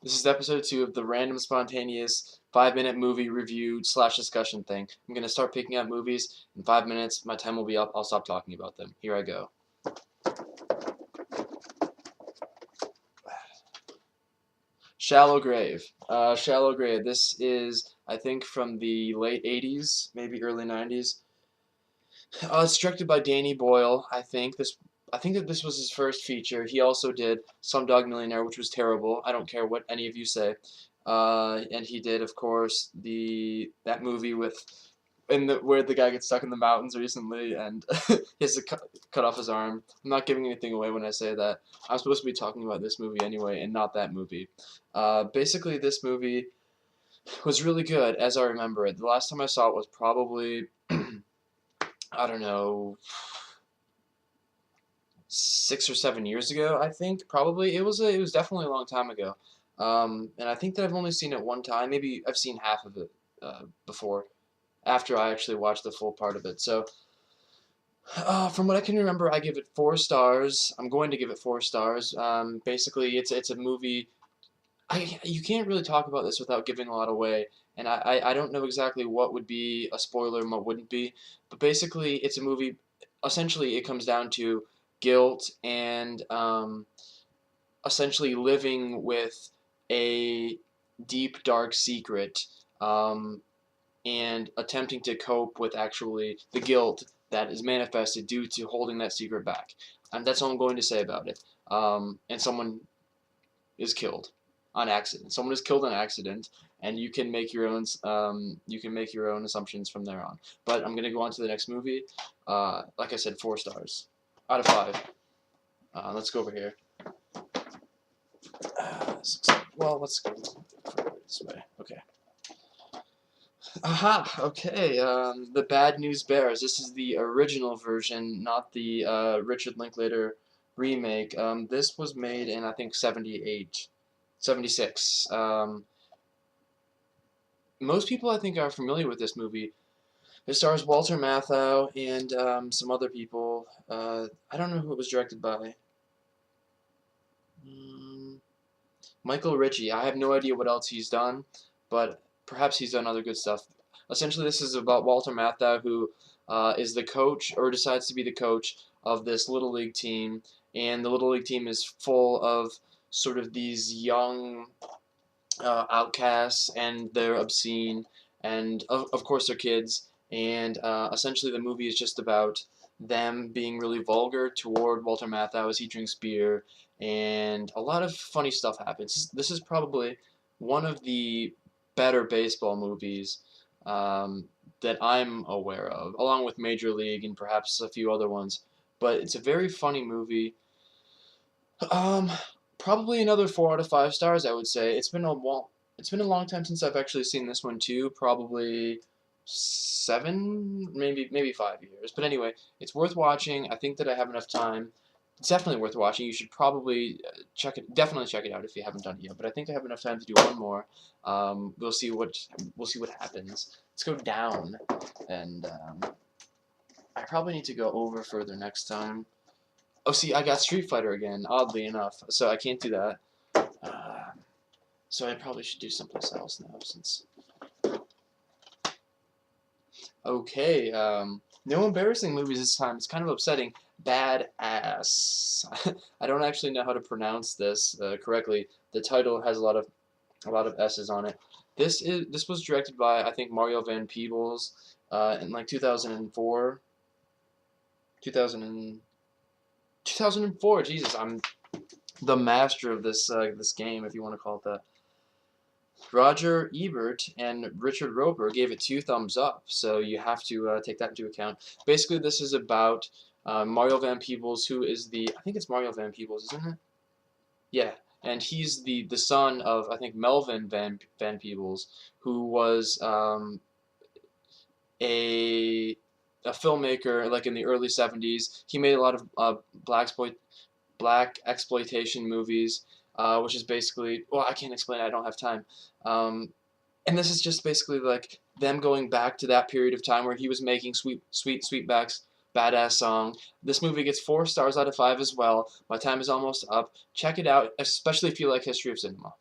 This is episode 2 of the random spontaneous 5-minute movie review slash discussion thing. I'm going to start picking out movies in 5 minutes. My time will be up. I'll stop talking about them. Here I go. Shallow Grave. Shallow Grave. This is, I think, from the late 80s, maybe early 90s. It's directed by Danny Boyle, I think. I think that this was his first feature. He also did Slumdog Millionaire, which was terrible. I don't care what any of you say. And he did, of course, that movie where the guy gets stuck in the mountains recently and he has to cut off his arm. I'm not giving anything away when I say that. I'm supposed to be talking about this movie anyway, and not that movie. Basically, this movie was really good, as I remember it. The last time I saw it was probably I don't know, 6 or 7 years ago, I think. Probably it was definitely a long time ago. And I think that I've only seen it one time. Maybe I've seen half of it before, after I actually watched the full part of it. So, from what I can remember, I give it 4 stars. I'm going to give it 4 stars. Basically, it's a movie. You can't really talk about this without giving a lot away, and I don't know exactly what would be a spoiler and what wouldn't be, but basically it's a movie. Essentially, it comes down to guilt and essentially living with a deep, dark secret, um, and attempting to cope with actually the guilt that is manifested due to holding that secret back. And that's all I'm going to say about it. And someone is killed on accident. Someone is killed on accident, and you can make your own assumptions from there on. But I'm gonna go on to the next movie. Like I said, 4 stars out of 5. Let's go over here. Well, let's go this way. Okay. Aha. Okay. The Bad News Bears. This is the original version, not the Richard Linklater remake. This was made in, I think, 78. 76. Most people, I think, are familiar with this movie. It stars Walter Matthau and some other people. I don't know who it was directed by. Michael Ritchie. I have no idea what else he's done, but perhaps he's done other good stuff. Essentially, this is about Walter Matthau, who is the coach, or decides to be the coach, of this Little League team, and the Little League team is full of sort of these young outcasts, and they're obscene, and of course they're kids, and essentially the movie is just about them being really vulgar toward Walter Matthau as he drinks beer, and a lot of funny stuff happens. This is probably one of the better baseball movies that I'm aware of, along with Major League and perhaps a few other ones. But it's a very funny movie. Um, Probably another 4 out of 5 stars, I would say. It's been a long time since I've actually seen this one too. Probably 7, maybe 5 years. But anyway, it's worth watching. I think that I have enough time. It's definitely worth watching. You should probably definitely check it out if you haven't done it yet. But I think I have enough time to do one more. We'll see what happens. Let's go down, and I probably need to go over further next time. Oh, see, I got Street Fighter again, oddly enough, so I can't do that. So I probably should do someplace else now, since... Okay, no embarrassing movies this time. It's kind of upsetting. Badass. I don't actually know how to pronounce this correctly. The title has a lot of S's on it. This was directed by, I think, Mario Van Peebles in like 2004. 2004. Jesus, I'm the master of this game, if you want to call it that. Roger Ebert and Richard Roeper gave it 2 thumbs up, so you have to take that into account. Basically, this is about Mario Van Peebles, who is I think it's Mario Van Peebles, isn't it? Yeah, and he's the son of, I think, Melvin Van Peebles, who was a filmmaker like in the early 70s. He made a lot of black exploitation movies, which is basically, well, I can't explain it, I don't have time. And this is just basically like them going back to that period of time where he was making Sweetback's badass song. This movie gets 4 stars out of 5 as well. My time is almost up. Check it out, especially if you like history of cinema.